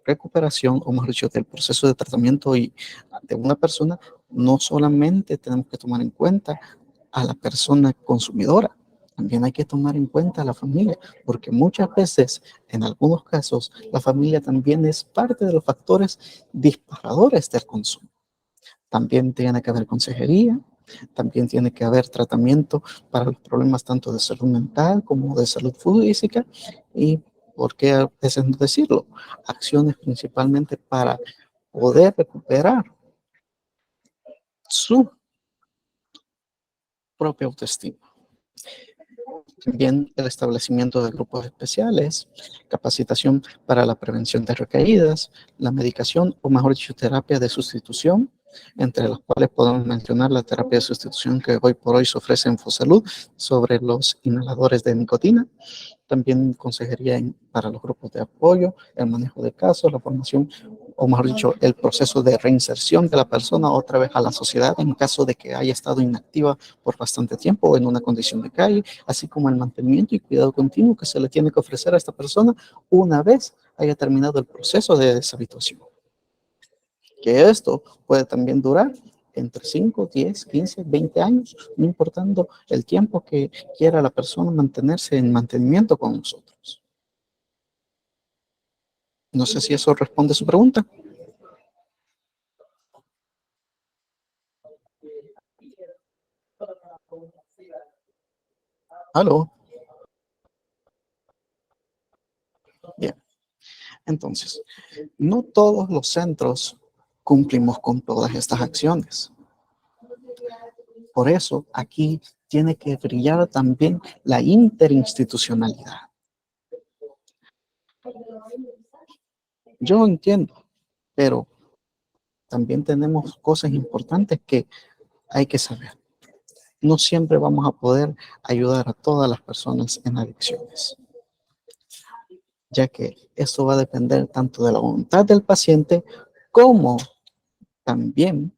Speaker 1: recuperación, o mejor dicho, del proceso de tratamiento y de una persona, no solamente tenemos que tomar en cuenta a la persona consumidora, también hay que tomar en cuenta a la familia, porque muchas veces, en algunos casos, la familia también es parte de los factores disparadores del consumo. También tiene que haber consejería, también tiene que haber tratamiento para los problemas tanto de salud mental como de salud física y, ¿por qué a veces no decirlo? Acciones principalmente para poder recuperar su propia autoestima. También el establecimiento de grupos especiales, capacitación para la prevención de recaídas, la medicación o mejor dicho terapia de sustitución entre las cuales podemos mencionar la terapia de sustitución que hoy por hoy se ofrece en Fosalud sobre los inhaladores de nicotina. También consejería para los grupos de apoyo, el manejo de casos, la formación, o mejor dicho, el proceso de reinserción de la persona otra vez a la sociedad en caso de que haya estado inactiva por bastante tiempo o en una condición de calle, así como el mantenimiento y cuidado continuo que se le tiene que ofrecer a esta persona una vez haya terminado el proceso de deshabituación. Que esto puede también durar entre 5, 10, 15, 20 años, no importando el tiempo que quiera la persona mantenerse en mantenimiento con nosotros. No sé si eso responde a su pregunta. ¿Aló? Bien. Entonces, no todos los centros cumplimos con todas estas acciones. Por eso, aquí tiene que brillar también la interinstitucionalidad. Yo entiendo, pero también tenemos cosas importantes que hay que saber. No siempre vamos a poder ayudar a todas las personas en adicciones, ya que esto va a depender tanto de la voluntad del paciente como también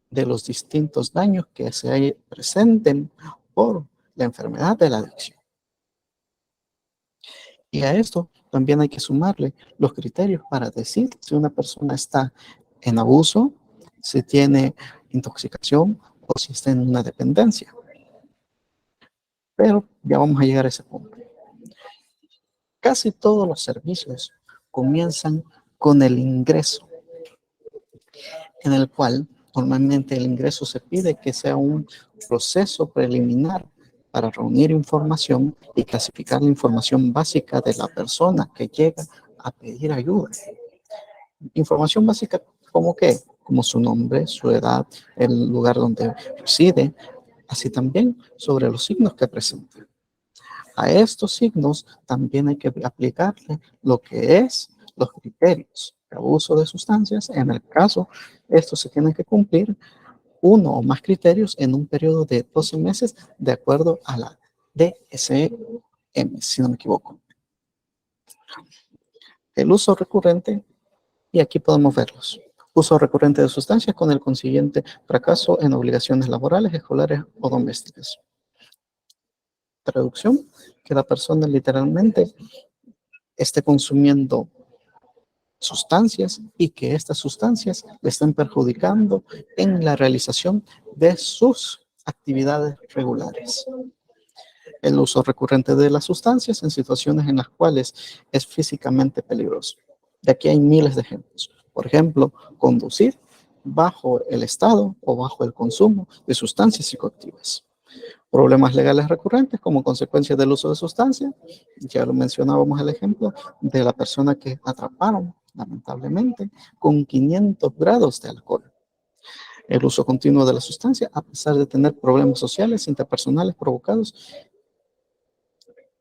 Speaker 1: de los distintos daños que se presenten por la enfermedad de la adicción. Y a esto también hay que sumarle los criterios para decir si una persona está en abuso, si tiene intoxicación o si está en una dependencia. Pero ya vamos a llegar a ese punto. Casi todos los servicios comienzan con el ingreso, en el cual normalmente el ingreso se pide que sea un proceso preliminar para reunir información y clasificar la información básica de la persona que llega a pedir ayuda. Información básica como qué, como su nombre, su edad, el lugar donde reside, así también sobre los signos que presenta. A estos signos también hay que aplicarle lo que es los criterios de abuso de sustancias. En el caso, estos se tienen que cumplir uno o más criterios en un periodo de 12 meses de acuerdo a la DSM, si no me equivoco. El uso recurrente, y aquí podemos verlos. Uso recurrente de sustancias con el consiguiente fracaso en obligaciones laborales, escolares o domésticas. Traducción, que la persona literalmente esté consumiendo sustancias y que estas sustancias le estén perjudicando en la realización de sus actividades regulares. El uso recurrente de las sustancias en situaciones en las cuales es físicamente peligroso. De aquí hay miles de ejemplos. Por ejemplo, conducir bajo el estado o bajo el consumo de sustancias psicoactivas. Problemas legales recurrentes como consecuencia del uso de sustancias. Ya lo mencionábamos el ejemplo de la persona que atraparon, lamentablemente, con 500 grados de alcohol. El uso continuo de la sustancia, a pesar de tener problemas sociales, interpersonales provocados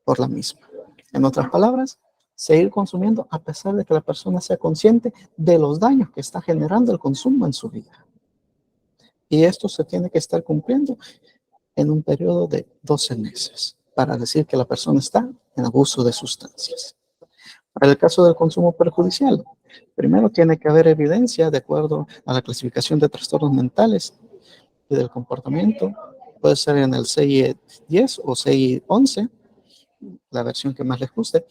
Speaker 1: por la misma. En otras palabras, seguir consumiendo a pesar de que la persona sea consciente de los daños que está generando el consumo en su vida. Y esto se tiene que estar cumpliendo en un periodo de 12 meses para decir que la persona está en abuso de sustancias. Para el caso del consumo perjudicial, primero tiene que haber evidencia de acuerdo a la clasificación de trastornos mentales y del comportamiento. Puede ser en el CI-10 o CI-11, la versión que más les guste.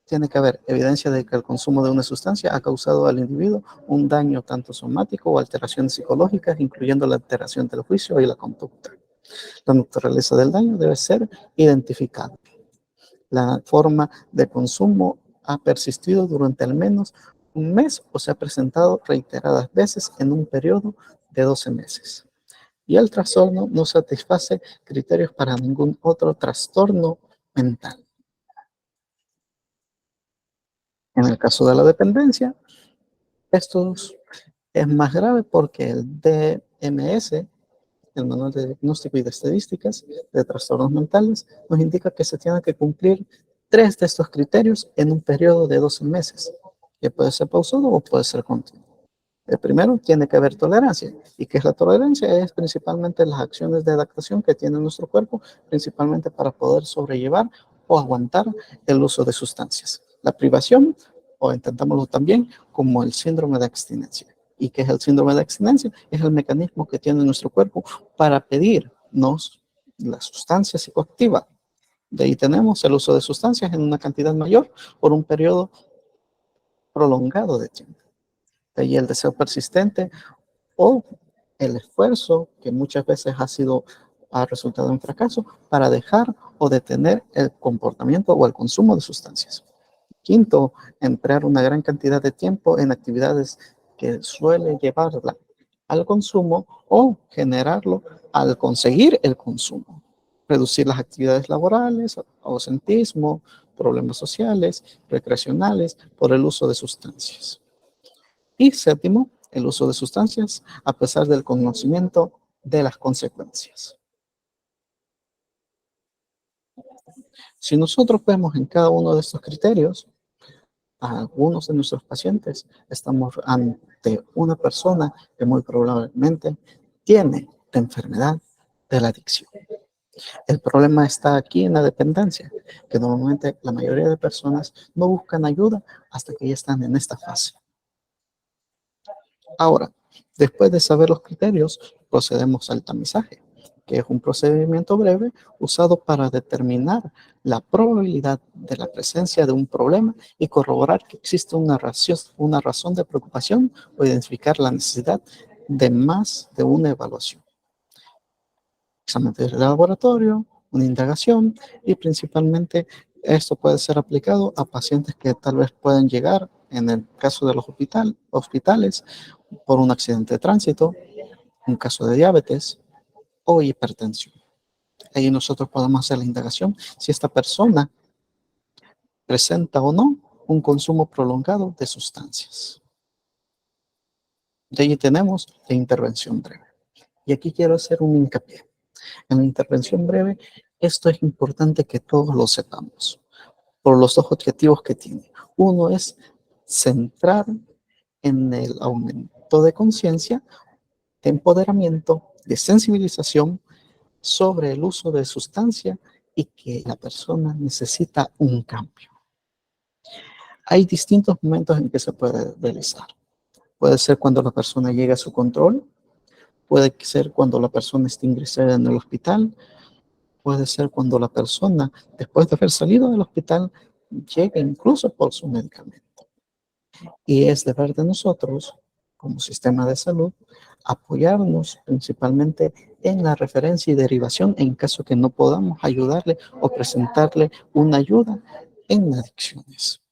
Speaker 1: Tiene que haber evidencia de que el consumo de una sustancia ha causado al individuo un daño tanto somático o alteraciones psicológicas, incluyendo la alteración del juicio y la conducta. La naturaleza del daño debe ser identificada. La forma de consumo ha persistido durante al menos un mes o se ha presentado reiteradas veces en un periodo de 12 meses. Y el trastorno no satisface criterios para ningún otro trastorno mental. En el caso de la dependencia, esto es más grave porque el DMS, el Manual de Diagnóstico y de Estadísticas de Trastornos Mentales, nos indica que se tienen que cumplir 3 de estos criterios en un periodo de 12 meses, que puede ser pausado o puede ser continuo. El primero, tiene que haber tolerancia. ¿Y qué es la tolerancia? Es principalmente las acciones de adaptación que tiene nuestro cuerpo, principalmente para poder sobrellevar o aguantar el uso de sustancias. La privación, o intentámoslo también como el síndrome de abstinencia. ¿Y qué es el síndrome de abstinencia? Es el mecanismo que tiene nuestro cuerpo para pedirnos la sustancia psicoactiva. De ahí tenemos el uso de sustancias en una cantidad mayor por un periodo prolongado de tiempo. De ahí el deseo persistente o el esfuerzo que muchas veces ha resultado en fracaso para dejar o detener el comportamiento o el consumo de sustancias. Quinto, emplear una gran cantidad de tiempo en actividades que suele llevarla al consumo o generarlo al conseguir el consumo. Reducir las actividades laborales, ausentismo, problemas sociales, recreacionales por el uso de sustancias. Y séptimo, el uso de sustancias a pesar del conocimiento de las consecuencias. Si nosotros vemos en cada uno de estos criterios, a algunos de nuestros pacientes estamos ante una persona que muy probablemente tiene la enfermedad de la adicción. El problema está aquí en la dependencia, que normalmente la mayoría de personas no buscan ayuda hasta que ya están en esta fase. Ahora, después de saber los criterios, procedemos al tamizaje, que es un procedimiento breve usado para determinar la probabilidad de la presencia de un problema y corroborar que existe una razón de preocupación o identificar la necesidad de más de una evaluación. Examen de laboratorio, una indagación y principalmente esto puede ser aplicado a pacientes que tal vez pueden llegar, en el caso de los hospitales, por un accidente de tránsito, un caso de diabetes o hipertensión. Ahí nosotros podemos hacer la indagación si esta persona presenta o no un consumo prolongado de sustancias. De ahí tenemos la intervención breve. Y aquí quiero hacer un hincapié. En la intervención breve, esto es importante que todos lo sepamos, por los dos objetivos que tiene. Uno es centrar en el aumento de conciencia, de empoderamiento, de sensibilización sobre el uso de sustancia y que la persona necesita un cambio. Hay distintos momentos en que se puede realizar. Puede ser cuando la persona llega a su control, puede ser cuando la persona está ingresada en el hospital, puede ser cuando la persona, después de haber salido del hospital, llega incluso por su medicamento. Y es deber de nosotros, como sistema de salud, apoyarnos principalmente en la referencia y derivación en caso que no podamos ayudarle o presentarle una ayuda en adicciones.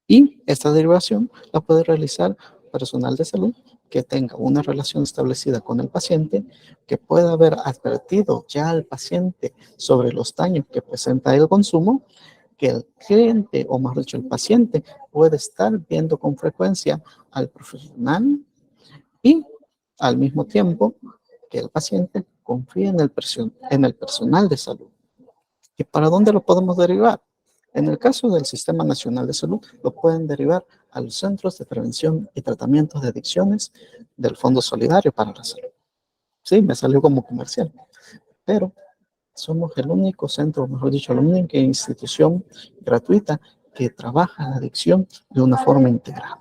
Speaker 1: Y esta derivación la puede realizar personal de salud que tenga una relación establecida con el paciente, que pueda haber advertido ya al paciente sobre los daños que presenta el consumo, que el cliente, o mejor dicho, el paciente, puede estar viendo con frecuencia al profesional y al mismo tiempo que el paciente confíe en el personal de salud. ¿Y para dónde lo podemos derivar? En el caso del Sistema Nacional de Salud, lo pueden derivar a los centros de prevención y tratamientos de adicciones del Fondo Solidario para la Salud. Sí, me salió como comercial, pero somos el único centro, mejor dicho, la única institución gratuita que trabaja la adicción de una forma integral.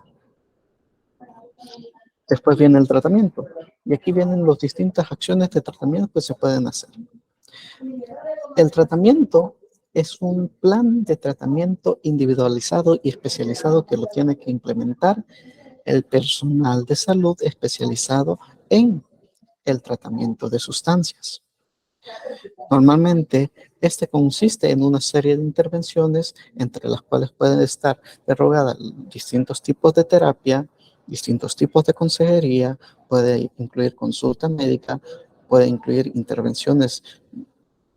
Speaker 1: Después viene el tratamiento, y aquí vienen las distintas acciones de tratamiento que se pueden hacer. El tratamiento es un plan de tratamiento individualizado y especializado que lo tiene que implementar el personal de salud especializado en el tratamiento de sustancias. Normalmente, este consiste en una serie de intervenciones entre las cuales pueden estar derogadas distintos tipos de terapia, distintos tipos de consejería, puede incluir consulta médica, puede incluir intervenciones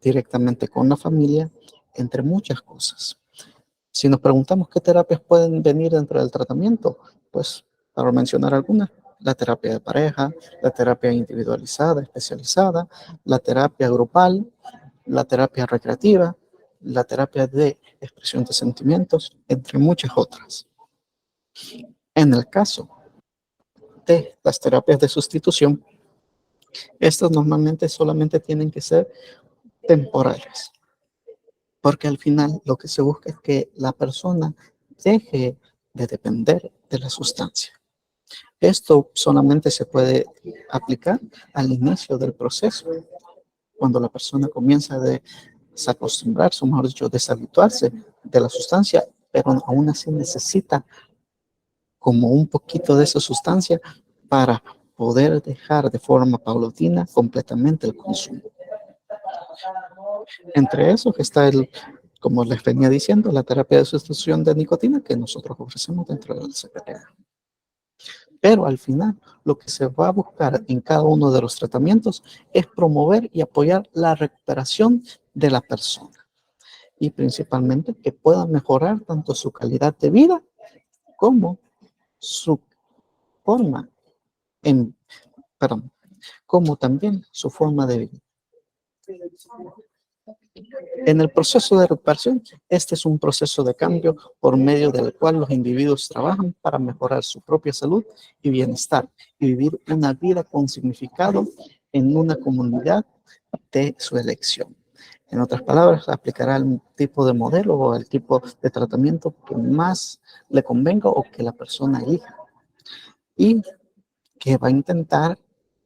Speaker 1: directamente con la familia, entre muchas cosas. Si nos preguntamos qué terapias pueden venir dentro del tratamiento, pues para mencionar algunas, la terapia de pareja, la terapia individualizada, especializada, la terapia grupal, la terapia recreativa, la terapia de expresión de sentimientos, entre muchas otras. En el caso de las terapias de sustitución, estas normalmente solamente tienen que ser temporales, porque al final lo que se busca es que la persona deje de depender de la sustancia. Esto solamente se puede aplicar al inicio del proceso, cuando la persona comienza a desacostumbrarse, o mejor dicho, deshabituarse de la sustancia, pero aún así necesita como un poquito de esa sustancia para poder dejar de forma paulatina completamente el consumo. Entre esos está como les venía diciendo, la terapia de sustitución de nicotina que nosotros ofrecemos dentro del CPTA. Pero al final, lo que se va a buscar en cada uno de los tratamientos es promover y apoyar la recuperación de la persona. Y principalmente que pueda mejorar tanto su calidad de vida como su forma, como también su forma de vida. En el proceso de recuperación, este es un proceso de cambio por medio del cual los individuos trabajan para mejorar su propia salud y bienestar y vivir una vida con significado en una comunidad de su elección. En otras palabras, aplicará el tipo de modelo o el tipo de tratamiento que más le convenga o que la persona elija. Y que va a intentar,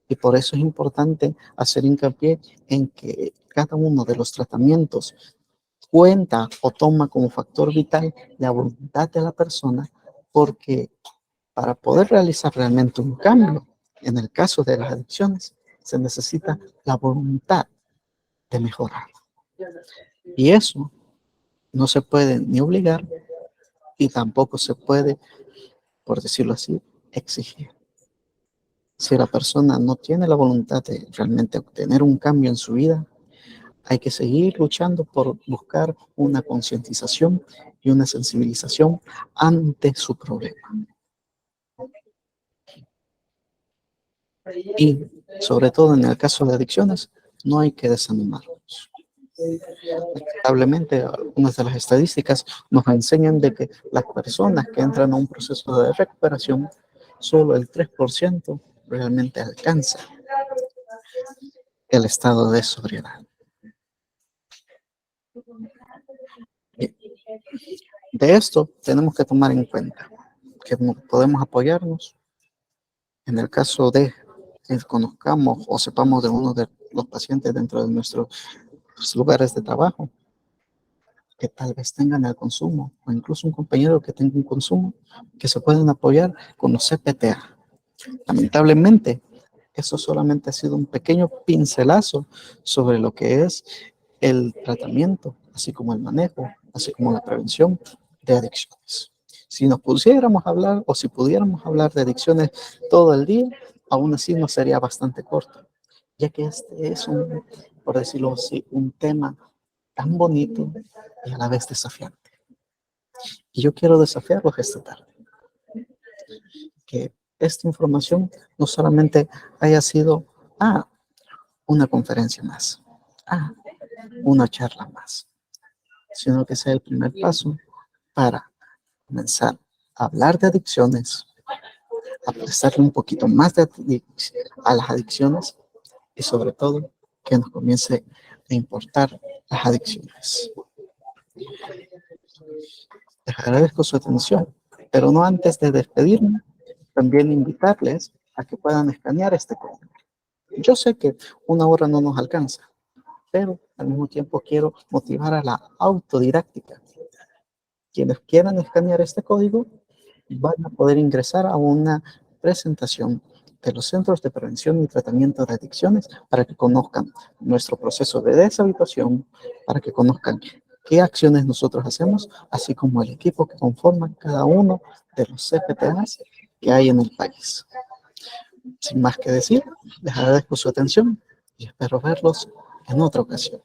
Speaker 1: y por eso es importante hacer hincapié en que cada uno de los tratamientos cuenta o toma como factor vital la voluntad de la persona, porque para poder realizar realmente un cambio, en el caso de las adicciones, se necesita la voluntad de mejorar. Y eso no se puede ni obligar y tampoco se puede, por decirlo así, exigir. Si la persona no tiene la voluntad de realmente obtener un cambio en su vida, hay que seguir luchando por buscar una concientización y una sensibilización ante su problema. Y sobre todo en el caso de adicciones, no hay que desanimarnos. Lamentablemente, algunas de las estadísticas nos enseñan de que las personas que entran a un proceso de recuperación, solo el 3% realmente alcanza el estado de sobriedad. De esto tenemos que tomar en cuenta que podemos apoyarnos en el caso de que conozcamos o sepamos de uno de los pacientes dentro de nuestros lugares de trabajo que tal vez tengan el consumo o incluso un compañero que tenga un consumo, que se pueden apoyar con los CPTA. Lamentablemente, eso solamente ha sido un pequeño pincelazo sobre lo que es el tratamiento, así como el manejo, así como la prevención de adicciones. Si nos pusiéramos a hablar o si pudiéramos hablar de adicciones todo el día, aún así nos sería bastante corto, ya que este es por decirlo así, un tema tan bonito y a la vez desafiante. Y yo quiero desafiarlos esta tarde. Que esta información no solamente haya sido una conferencia más, una charla más, sino que sea el primer paso para comenzar a hablar de adicciones, a prestarle un poquito más a las adicciones y sobre todo que nos comience a importar las adicciones. Les agradezco su atención, pero no antes de despedirme, también invitarles a que puedan escanear este código. Yo sé que una hora no nos alcanza, pero al mismo tiempo quiero motivar a la autodidáctica. Quienes quieran escanear este código van a poder ingresar a una presentación de los Centros de Prevención y Tratamiento de Adicciones para que conozcan nuestro proceso de deshabituación, para que conozcan qué acciones nosotros hacemos, así como el equipo que conforma cada uno de los CPTAs que hay en el país. Sin más que decir, les agradezco su atención y espero verlos en otra ocasión.